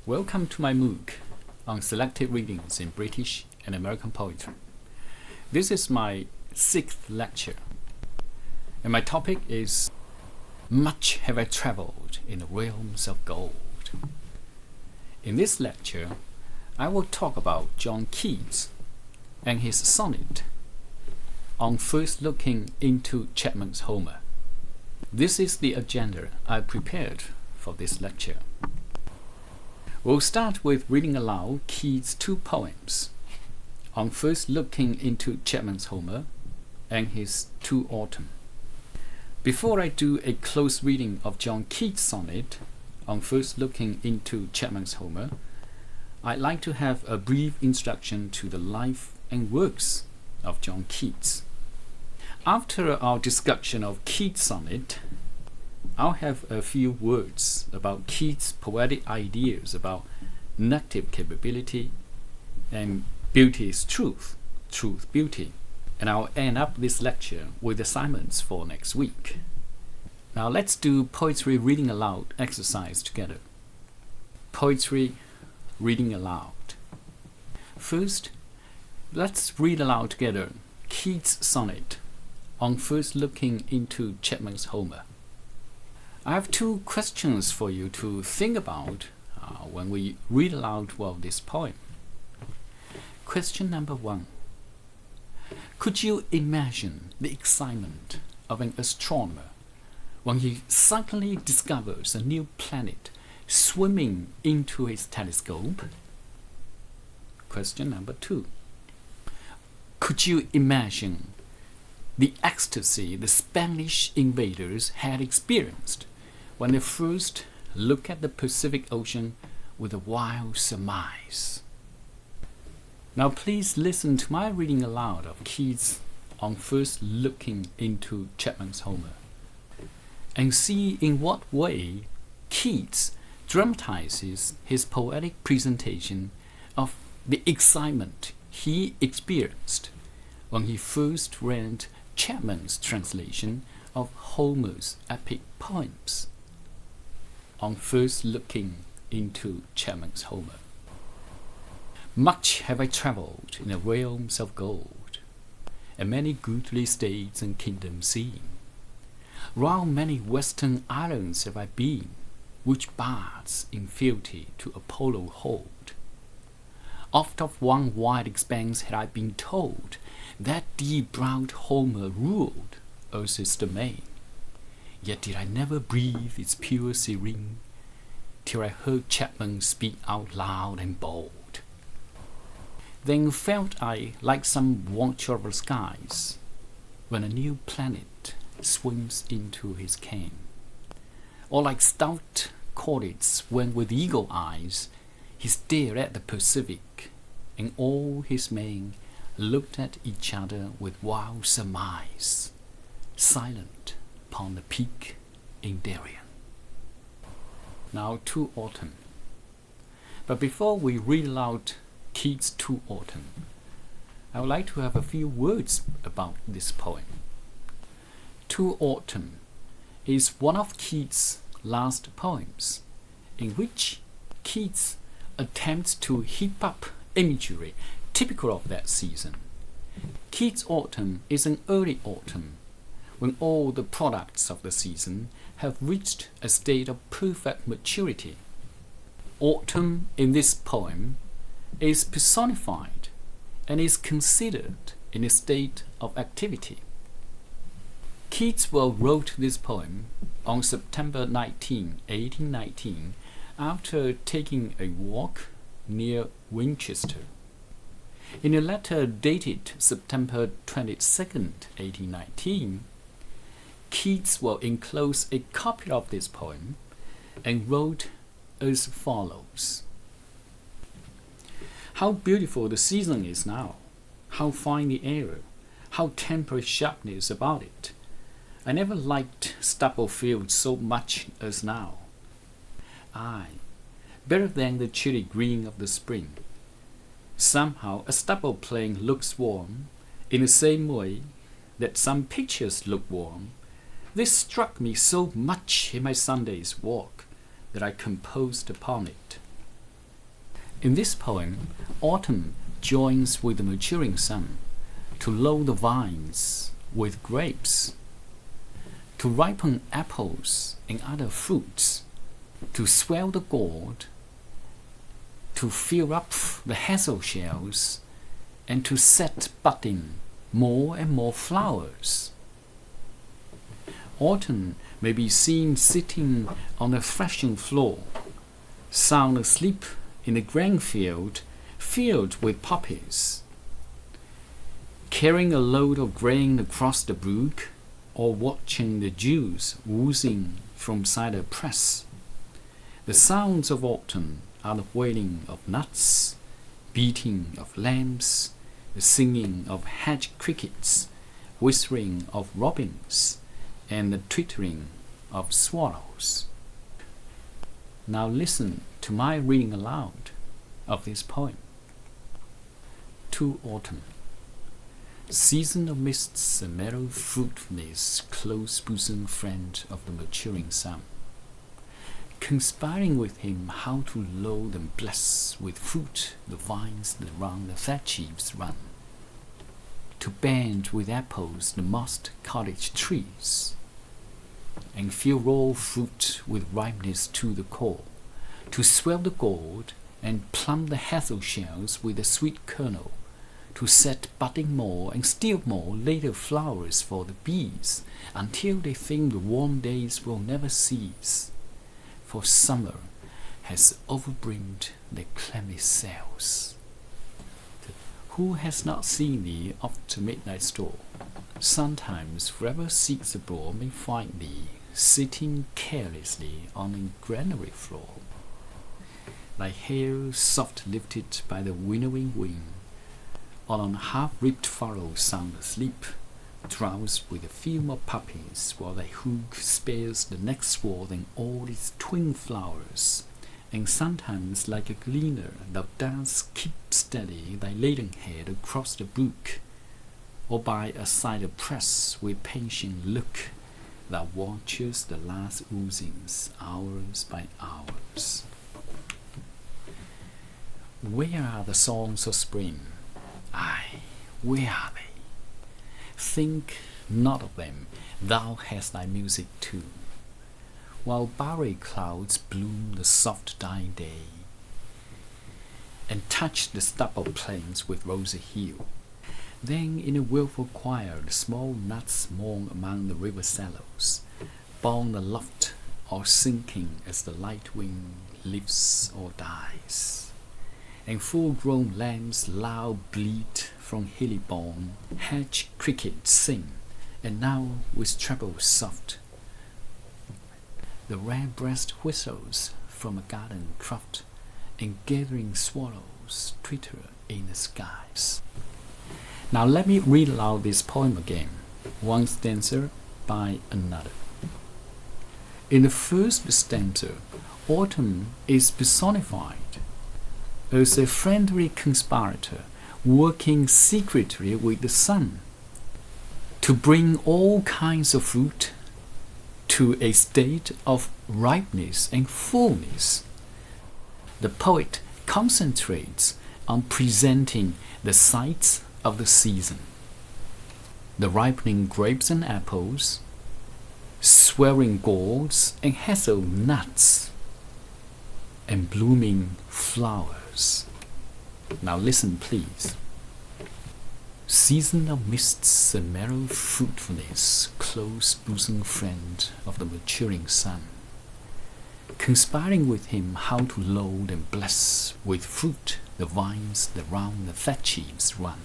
Welcome to my MOOC on selected readings in British and American poetry. This is my 6th lecture, and my topic is Much have I travelled in the realms of gold. In this lecture, I will talk about John Keats and his sonnet on first looking into Chapman's Homer. This is the agenda I prepared for this lecture. We'll start with reading aloud Keats' 2 poems on first looking into Chapman's Homer and his 2 Autumn. Before I do a close reading of John Keats' sonnet on first looking into Chapman's Homer, I'd like to have a brief introduction to the life and works of John Keats. After our discussion of Keats' sonnet, I'll have a few words about Keats' poetic ideas about narrative capability and beauty is truth, truth beauty, and I'll end up this lecture with assignments for next week. Now let's do poetry reading aloud exercise together. Poetry reading aloud. First, let's read aloud together Keats' sonnet on first looking into Chapman's Homer. I have 2 questions for you to think about when we read aloud this poem. Question number 1. Could you imagine the excitement of an astronomer when he suddenly discovers a new planet swimming into his telescope? Question number 2. Could you imagine the ecstasy the Spanish invaders had experienced when they first looked at the Pacific Ocean with a wild surmise? Now please listen to my reading aloud of Keats on first looking into Chapman's Homer, and see in what way Keats dramatizes his poetic presentation of the excitement he experienced when he first read Chapman's translation of Homer's epic poems on first looking into Chapman's Homer. Much have I travelled in the realms of gold, and many goodly states and kingdoms seen. Round many western islands have I been, which bards in fealty to Apollo hold. Oft of one wide expanse had I been told that deep-browed Homer ruled earth's domain. Yet did I never breathe its pure serene, till I heard Chapman speak out loud and bold. Then felt I like some watcher of the skies, when a new planet swims into his ken, or like stout Keats when with eagle eyes he stared at the Pacific, and all his men looked at each other with wild surmise, silent upon the peak in Darien. Now 2 Autumn. But before we read aloud Keats' 2 Autumn, I would like to have a few words about this poem. 2 Autumn is one of Keats' last poems, in which Keats attempts to heap up imagery typical of that season. Keats' autumn is an early autumn, when all the products of the season have reached a state of perfect maturity. Autumn in this poem is personified and is considered in a state of activity. Keats wrote this poem on September 19, 1819, after taking a walk near Winchester. In a letter dated September 22, 1819, Keats will enclose a copy of this poem and wrote as follows. How beautiful the season is now, how fine the air, how temperate sharpness about it. I never liked stubble fields so much as now. Aye, better than the chilly green of the spring. Somehow a stubble plain looks warm, in the same way that some pictures look warm. This struck me so much in my Sunday's walk that I composed upon it. In this poem, autumn joins with the maturing sun to load the vines with grapes, to ripen apples and other fruits, to swell the gourd, to fill up the hazel shells, and to set budding more and more flowers. Autumn may be seen sitting on the threshing floor, sound asleep in the grain field filled with poppies, carrying a load of grain across the brook, or watching the juice oozing from cider press. The sounds of autumn are the wailing of nuts, beating of lambs, the singing of hedge crickets, whistling of robins, and the twittering of swallows. Now listen to my reading aloud of this poem. To Autumn. Season of mists and mellow fruitfulness, close bosom friend of the maturing sun, conspiring with him how to load and bless with fruit the vines that round the thatch eaves run, to band with apples the mossed cottage trees, and fill raw fruit with ripeness to the core, to swell the gourd and plump the hazel shells with a sweet kernel, to set budding more and still more later flowers for the bees, until they think the warm days will never cease, for summer has overbrimmed their clammy sails. Who has not seen thee off the midnight store? Sometimes whoever seeks abroad may find thee sitting carelessly on a granary floor, thy hair soft lifted by the winnowing wind, or on half-ripped furrows sound asleep, drowsed with a film of poppies, while thy hook spares the next sward and all its twin flowers. And sometimes, like a gleaner, thou dost keep steady thy laden head across the brook, or by a cider press with patient look thou watchest the last oozings hours by hours. Where are the songs of spring? Aye, where are they? Think not of them, thou hast thy music too, while bowery clouds bloom the soft dying day, and touch the stubble plains with rosy hue. Then in a wilful choir the small nuts mourn among the river sallows, borne aloft or sinking as the light wind lives or dies. And full-grown lambs loud bleat from hilly bourne, hedge crickets sing, and now with treble soft the red-breast whistles from a garden croft, and gathering swallows twitter in the skies. Now let me read aloud this poem again, one stanza by another. In the first stanza, autumn is personified as a friendly conspirator working secretly with the sun to bring all kinds of fruit to a state of ripeness and fullness. The poet concentrates on presenting the sights of the season: the ripening grapes and apples, swelling gourds and hazel nuts, and blooming flowers. Now listen, please. Season of mists and mellow fruitfulness, close bosom friend of the maturing sun, conspiring with him how to load and bless with fruit the vines that round the thatch eaves run,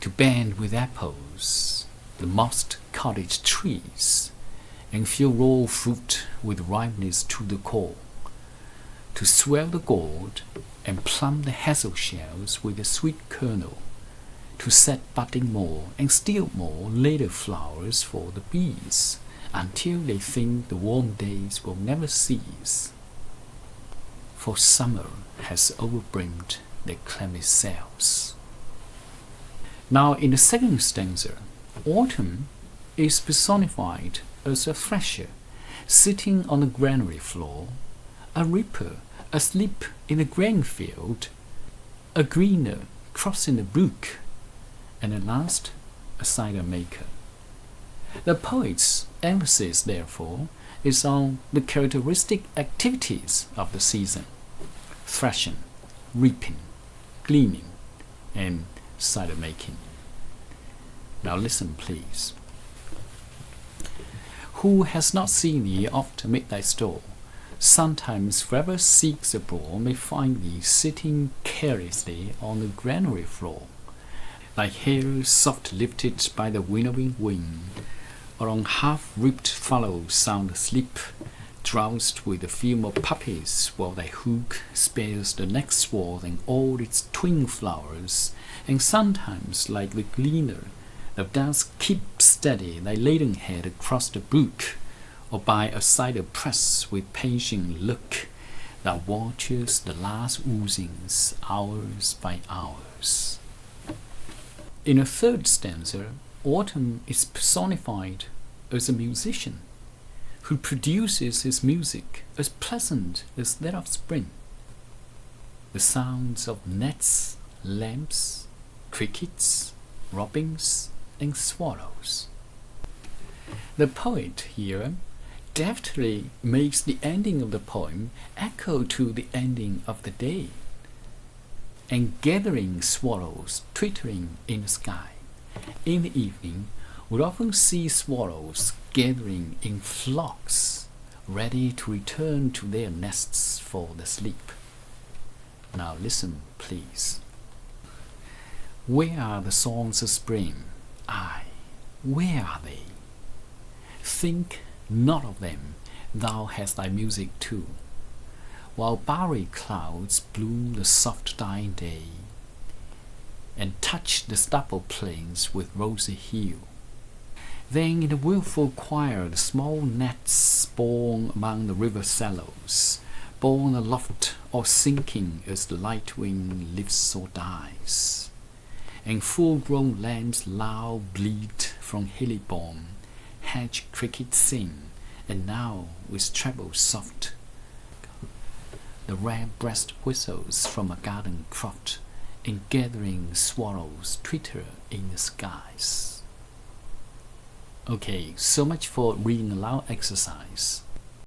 to band with apples the mossed cottage trees, and fill raw fruit with ripeness to the core, to swell the gourd and plump the hazel shells with a sweet kernel, to set budding more and still more later flowers for the bees, until they think the warm days will never cease, for summer has overbrimmed their clammy sails. Now in the second stanza, autumn is personified as a thresher sitting on the granary floor, a reaper asleep in a grain field, a greener crossing the brook, and at last a cider maker. The poet's emphasis, therefore, is on the characteristic activities of the season: threshing, reaping, gleaning, and cider making. Now listen, please. Who has not seen thee oft amid thy store? Sometimes whoever seeks abroad may find thee sitting carelessly on the granary floor, thy hair soft lifted by the winnowing wind, or on half-ripped fallows sound asleep, drowsed with the fume of poppies, while thy hook spares the next sward and all its twin flowers, and sometimes, like the gleaner, thou dost keep steady thy laden head across the brook, or by a cider press with patient look, thou watchest the last oozings hours by hours. In a third stanza, autumn is personified as a musician who produces his music as pleasant as that of spring. The sounds of gnats, lambs, crickets, robins, and swallows. The poet here deftly makes the ending of the poem echo to the ending of the day, and gathering swallows twittering in the sky. In the evening, we often see swallows gathering in flocks, ready to return to their nests for the sleep. Now listen, please. Where are the songs of spring? Aye, where are they? Think not of them, thou hast thy music too, while barry clouds bloom the soft dying day, and touch the stubble plains with rosy hue. Then in the wilful choir the small gnats born among the river shallows, borne aloft or sinking as the light wind lifts or dies, and full-grown lambs loud bleat from hilly bourne, hedge crickets sing, and now with treble soft the red-breast whistles from a garden croft, and gathering swallows twitter in the skies. Okay, so much for reading aloud exercise.